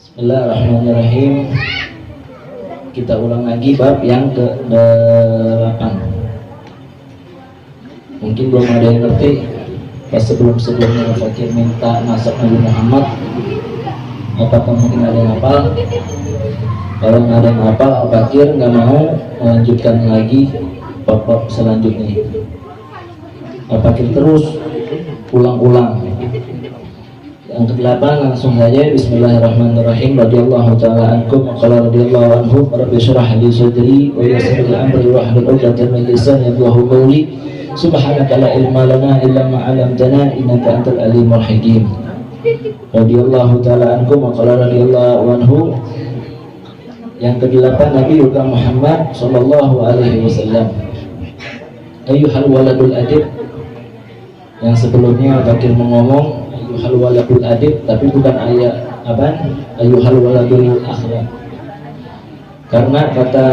Bismillahirrahmanirrahim. Kita ulang lagi bab yang ke-8. Mungkin belum ada yang ngerti. Pas sebelumnya Fakir minta nasab Nabi Muhammad, apakah mungkin ada yang hafal? Kalau nggak ada yang hafal, Fakir nggak mau melanjutkan lagi bab selanjutnya. Fakir terus ulang-ulang. Yang ke-8 langsung saja. Bismillahirrahmanirrahim. Radhiyallahu ta'ala ankum wa qala radhiyallahu anhu rabbi shrah li sadri wa yassir li amri wahlul 'uqdatam min lisani yafqahu qawli subhanaka la ilma lana illa ma 'allamtana innaka antal alimul hakim. Radhiyallahu ta'ala ankum wa qala radhiyallahu anhu. Yang ke-8 Nabi Muhammad sallallahu alaihi wasallam. Ayyuhal waladul adib. Yang sebelumnya Fakir mengomong ayyuhal waladul adib, tapi bukan ayat ayyuhal waladul akhlaq. Karena kata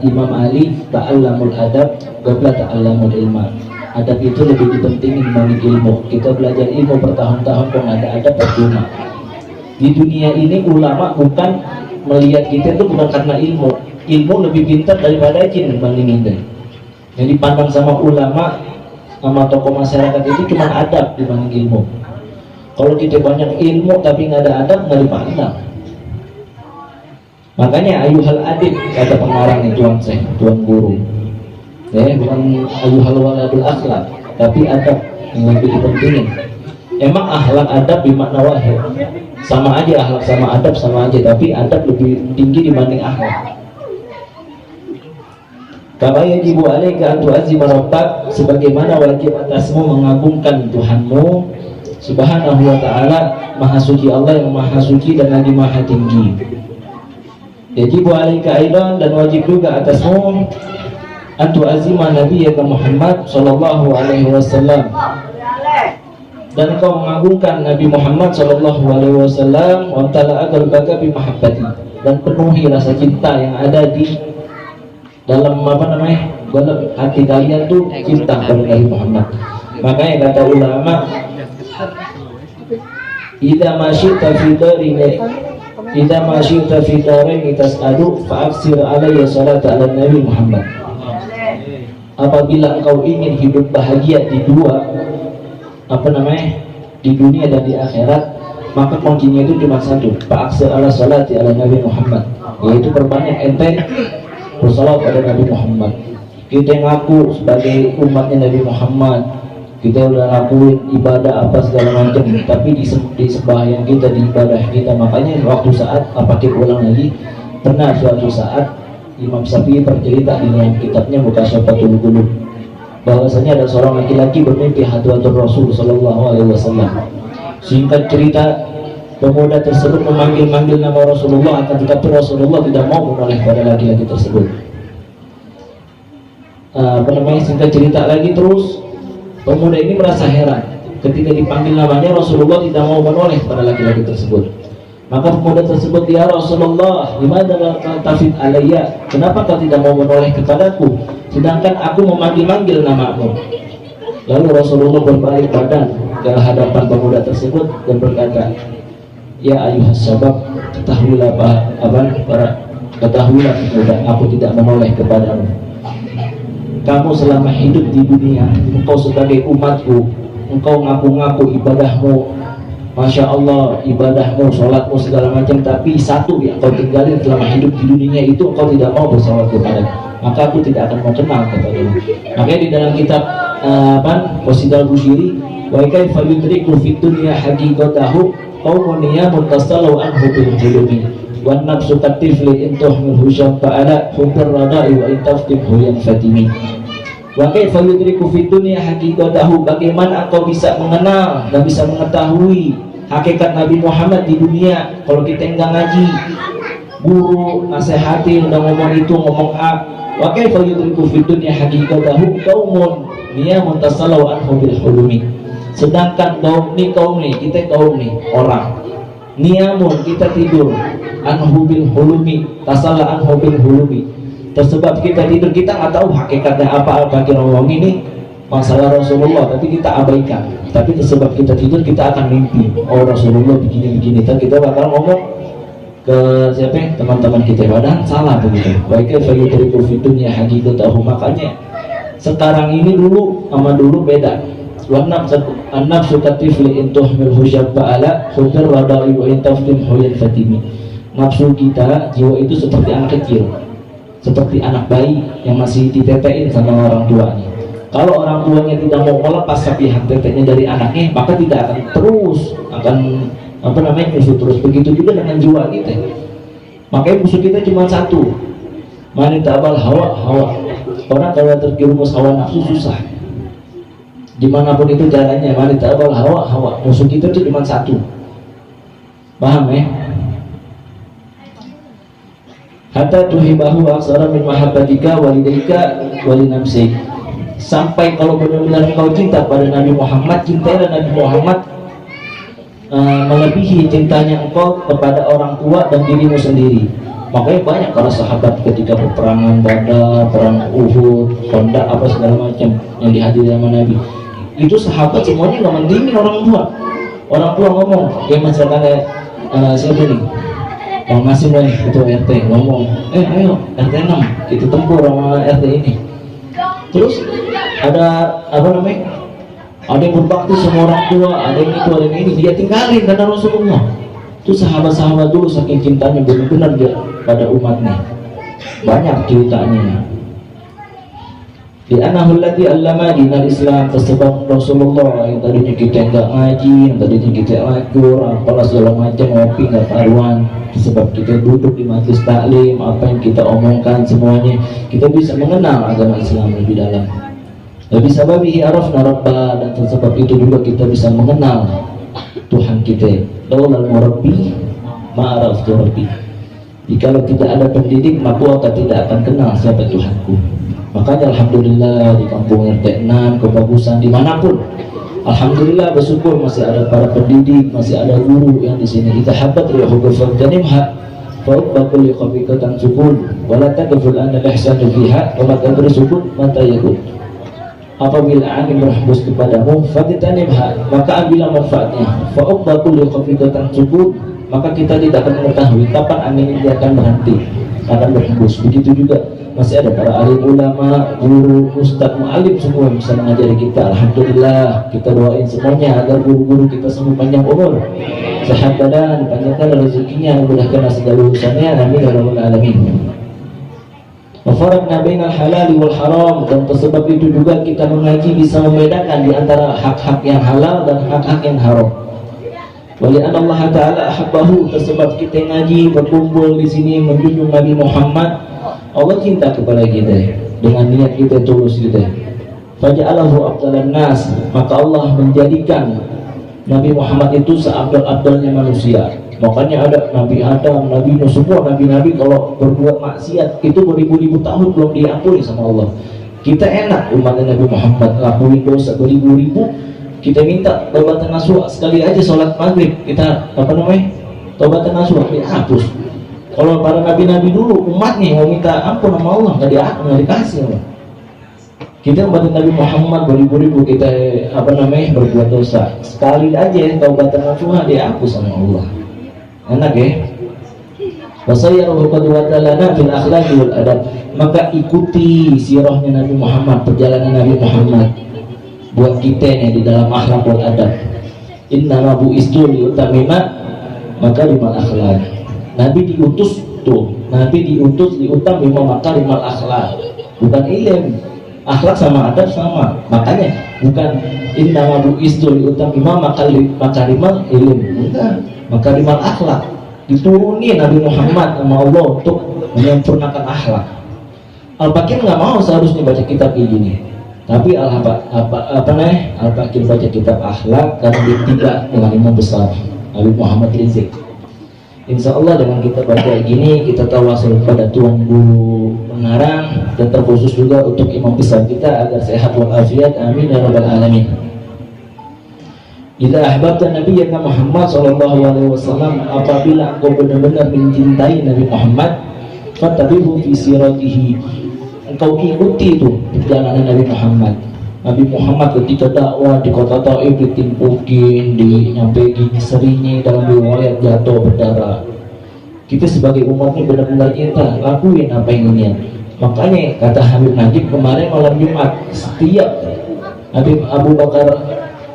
Imam Ali, ta'allamul adab qabla ta'allamul ilma. Adab itu lebih dipentingin dibanding ilmu. Kita belajar ilmu bertahun-tahun kok nggak ada adab percuma. Di dunia ini ulama bukan melihat kita itu bukan karena ilmu. Ilmu lebih pintar daripada jin dibanding kita. Yang dipandang sama ulama sama tokoh masyarakat itu cuma adab dibanding ilmu. Kalau kita banyak ilmu tapi nggak ada adab, nggak dipandang. Makanya ayyuhal adib kata pengarang nih, tuan guru. Bukan ayyuhal waladul akhlak, tapi adab yang lebih dipentingin. Emang akhlak adab bimakna wahid, sama aja akhlak sama adab sama aja, tapi adab lebih tinggi dibanding akhlak. Kama yajibu alaika an tu'azzima rabbak, sebagaimana wajib atasmu mengagungkan Tuhanmu Subhanahu wa ta'ala, maha suci Allah yang maha suci dan lagi maha tinggi. Yajibu alaika aidan, dan wajib juga atasmu an tu'azzima nabiyyaka Muhammad sallallahu alaihi wasallam, dan kau mengagungkan Nabi Muhammad sallallahu alaihi wasallam, wa ta'ala qalbaka bi mahabbati, dan penuhi rasa cinta yang ada di dalam dalam hati kalian tuh cinta kepada Nabi Muhammad. Makanya kata ulama, idza masyita fi darin tas'alu fa'aksir alayya salata ala Nabi Muhammad. Apabila engkau ingin hidup bahagia di di dunia dan di akhirat, maka kuncinya itu cuma satu, fa'aksir ala salati ala Nabi Muhammad, yaitu perbanyak ente bersalawat pada Nabi Muhammad. Kita ngaku sebagai umatnya Nabi Muhammad, kita udah lakuin ibadah apa segala macam, tapi di sembahyang kita, di ibadah kita, makanya waktu saat kita ulang lagi, pernah suatu saat Imam Syafi'i bercerita di dalam kitabnya Mutasyafatul Qulub, bahwasanya ada seorang laki-laki bermimpi Hadratul Rasul sallallahu alaihi wasallam. Singkat cerita, pemuda tersebut memanggil-manggil nama Rasulullah, akan tetapi Rasulullah tidak mau menoleh pada laki-laki tersebut. Singkat cerita lagi terus, pemuda ini merasa heran ketika dipanggil namanya, Rasulullah tidak mau menoleh pada laki-laki tersebut. Maka pemuda tersebut, ya Rasulullah, limadza la tafid alayya, kenapa kau tidak mau menoleh kepadaku sedangkan aku memanggil-manggil namamu? Lalu Rasulullah berbalik badan ke hadapan pemuda tersebut dan berkata, ya ayuhas sabab, ketahuilah ketahuilah pemuda, aku tidak menoleh kepadamu. Kamu selama hidup di dunia, engkau sebagai umatku, engkau ngaku-ngaku ibadahmu, Masya Allah, ibadahmu, sholatmu, segala macam, tapi satu yang kau tinggalin selama hidup di dunia itu, engkau tidak mau bersalawat kepada, maka aku tidak akan mau kenal kepadamu. Makanya di dalam kitab Qasidul Busiri, wa kaifa yudriku fid dunya haqiqatahu qaumun niyamun tasallu anhu bil julumi wan nafsu katifli in tuhmilhu syafa'ala hubbur radai wa in taftimhu yang fatimi. Wa kaifa yudriku fid dunya haqiqatahu, bagaimana engkau bisa mengenal dan bisa mengetahui hakikat Nabi Muhammad di dunia kalau kita enggak ngaji, guru nasihatin udah ngomong itu ngomong A. Wa kaifa yudriku fid dunya haqiqatahu qaumun niyamun tasallu anhu bil hulumi, sedangkan kaum nih kita kaum nih orang niyamun, kita tidur, anhu bil hulumi, tasalla anhu bil hulumi, tersebab kita tidur, kita nggak tahu hakikatnya apa kita ngomong ini masalah Rasulullah, tapi kita abaikan. Tapi tersebab kita tidur, kita akan mimpi, oh Rasulullah begini-begini, dan kita bakal ngomong ke siapa ya? Teman-teman kita, padahal salah begitu. Baiknya fayudriku fidunya hakikatahu. Makanya sekarang ini dulu sama dulu beda. An-nafsu katifli intuhmil husyabba ala khubir radai wa intaflim huyat fatimi. Nafsu kita, jiwa itu seperti anak kecil, seperti anak bayi yang masih ditetein sama orang tuanya. Kalau orang tuanya tidak mau melepas sapihan teteknya dari anaknya, maka tidak akan terus musuh terus. Begitu juga dengan jiwa kita. Makanya musuh kita cuma satu, manita abal hawa. Orang kalau terjerumus hawa nafsu susah. Dimanapun itu caranya, manita abal hawa. Musuh kita itu cuma satu. Paham ya? Hatta tuhibahu aksara min mahabbatika walidayka walinamsik. Sampai kalau benar-benar kau cinta pada Nabi Muhammad, cintailah Nabi Muhammad melebihi cintanya engkau kepada orang tua dan dirimu sendiri. Makanya banyak para sahabat ketika peperangan Badar, perang Uhud, Khandaq, apa segala macam yang dihadiri sama Nabi, itu sahabat semuanya nggak mentingin orang tua. Orang tua ngomong, kayak misalkan siapa nih, Bang Masim itu RT ngomong, ayo RT 6 kita tempur sama RT ini. Terus ada ada yang berbakti sama orang tua, ada yang itu, ada yang ini, dia tinggalin karena Rasulullah. Itu sahabat-sahabat dulu saking cintanya benar-benar pada umatnya. Banyak ceritanya. Di anahul ladzi allama dinal Islam, tersebab Rasulullah yang tadinya kita enggak ngaji, yang tadinya kita akur, apalah segala macam, ngopi enggak karuan, sebab kita duduk di majelis taklim, apa yang kita omongkan semuanya kita bisa mengenal agama Islam lebih dalam. Lebih sababihi arafna rabbah, dan sebab itu juga kita bisa mengenal Tuhan kita. Laulal murabbi ma'araftu rabbi. Jikalau tidak ada pendidik, maka tidak akan kenal siapa Tuhanku. Makanya alhamdulillah di kampung RT 6 kebagusan dimanapun, alhamdulillah bersyukur masih ada para pendidik, masih ada guru yang di sini. Kita habat rihuhu fanimha fa'ubakul liqafikatan sukun wala tagful anna ihsanu fiha wa makabri sukun mata yakun. Apabila angin berhembus kepadamu, fatitanimha, maka ambillah manfaatnya. Fa'ubakul liqafikatan sukun, maka kita tidak akan mengetahui kapan angin ini akan berhenti, akan berhembus. Begitu juga masih ada para alim ulama, guru, ustadz, mu'alim semua yang bisa mengajari kita. Alhamdulillah, kita doain semuanya agar guru-guru kita semua panjang umur, sehat badan, dipanjangkan rezekinya, mudahkan segala urusannya. Amin ya rabbal alamin. Wafarakna bainal halal wal haram, dan sebab itu juga kita mengaji bisa membedakan di antara hak-hak yang halal dan hak-hak yang haram. Wali'an Allah Ta'ala ahabbahu, tersebab kita ngaji berkumpul di sini menjunjung Nabi Muhammad, Allah cinta kepada kita dengan niat kita tulus kita. Faja'alahu afdalan nas, maka Allah menjadikan Nabi Muhammad itu seabdal-abdalnya manusia. Makanya ada Nabi Adam, Nabi Nuh, semua nabi-nabi kalau berbuat maksiat itu beribu-ribu tahun belum diampuni sama Allah. Kita enak umatnya Nabi Muhammad ngelakuin dosa beribu-ribu, kita minta taubatan nasuha sekali aja sholat maghrib, kita taubatan nasuha dihapus. Kalau para nabi-nabi dulu umatnya mau minta ampun sama Allah nggak dikasih Allah. Kita umat Nabi Muhammad beribu-ribu kita berbuat dosa, sekali aja taubatan nasuha dihapus sama Allah. Enak ya. Wasayyaruhu qudwatan lana fil akhlaqi wal adab, maka ikuti sirahnya Nabi Muhammad, perjalanan Nabi Muhammad buat kita nih di dalam akhlak wal adab. Inna ma bu'istu liutamima makarimal akhlaq. Nabi diutus liutamima makarimal akhlaq, bukan ilm. Akhlak sama adab sama, makanya bukan inna ma bu'istu liutamima makarimal ilm, bukan, makarimal akhlaq. Diturunin Nabi Muhammad sama Allah untuk menyempurnakan akhlak. Al-Fakir nggak mau seharusnya baca kitab ini, tapi Al-Fakir baca kitab akhlak karena dia tidak dengan imam besar Nabi Muhammad Rizik. Insya Allah dengan kita baca gini kita tawasul pada Tuan Guru Mengarang, dan terkhusus juga untuk imam besar kita agar sehat walafiat. Amin ya rabbal alamin. Jika ahbabta Nabi Muhammad SAW, apabila engkau benar-benar mencintai Nabi Muhammad, fattabi'hu fi siratihi, engkau ikuti itu perjalanan Nabi Muhammad. Nabi Muhammad ketika dakwah di kota Taif ditimpukin, nyampe gigi serinya, dalam riwayat jatuh berdarah. Kita sebagai umatnya benar-benar kita lakuin apa yang ini. Makanya kata Habib Najib kemarin malam Jumat, setiap Habib Abu Bakar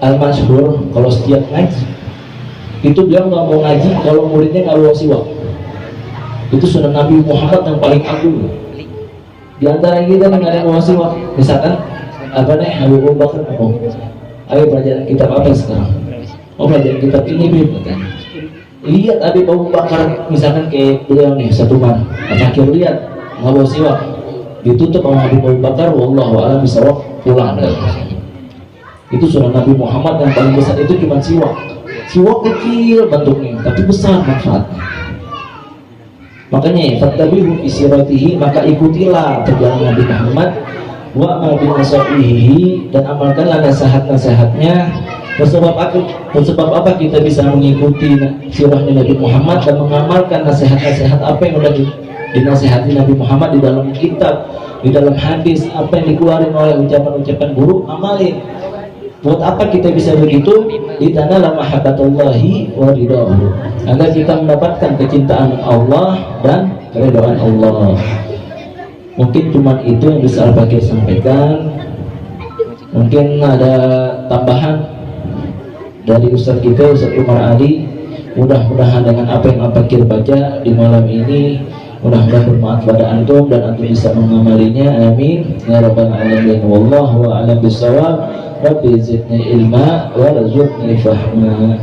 Al-Masyhur kalau setiap naik itu beliau nggak mau ngaji kalau muridnya nggak bawa siwak. Itu sunnah Nabi Muhammad yang paling agung. Di antara kita yang nggak ada yang bawa siwak, misalkan apa nih Habib Abu Bakar, oh, ayo belajar kitab apa sekarang? Oh, belajar kitab ini, Bib. Lihat Habib Abu Bakar, misalkan kayak beliau nih satu man, akhir lihat nggak bawa siwak, ditutup sama Habib Abu Bakar, wallahu a'lam bishawab, pulang. Itu sunnah Nabi Muhammad yang paling besar itu cuma siwak. Siwak kecil bentuknya, tapi besar manfaatnya. Makanya fattabi'u fi siratihi, maka ikutilah perjalanan Nabi Muhammad, wa ma bi nasahihi, dan amalkanlah nasihat-nasihatnya. Sebab apa kita bisa mengikuti sirahnya Nabi Muhammad dan mengamalkan nasihat-nasihat apa yang sudah dinasihati Nabi Muhammad di dalam kitab, di dalam hadis, apa yang dikeluarkan oleh ucapan-ucapan guru, amalin. Buat apa kita bisa begitu? Litanala mahabbatullahi wa ridhahu, agar kita mendapatkan kecintaan Allah dan keridhaan Allah. Mungkin cuma itu yang bisa Al-Fakir sampaikan. Mungkin ada tambahan dari Ustadz kita, Ustadz Umar Ali. Mudah-mudahan dengan apa yang Al-Fakir baca di malam ini, mudah-mudahan bermanfaat pada antum dan antum bisa mengamalinya. Amin ya rabbal alamin. Wallahu a'lam bishawab. Rabbi zidni ilma warzuqni fahma.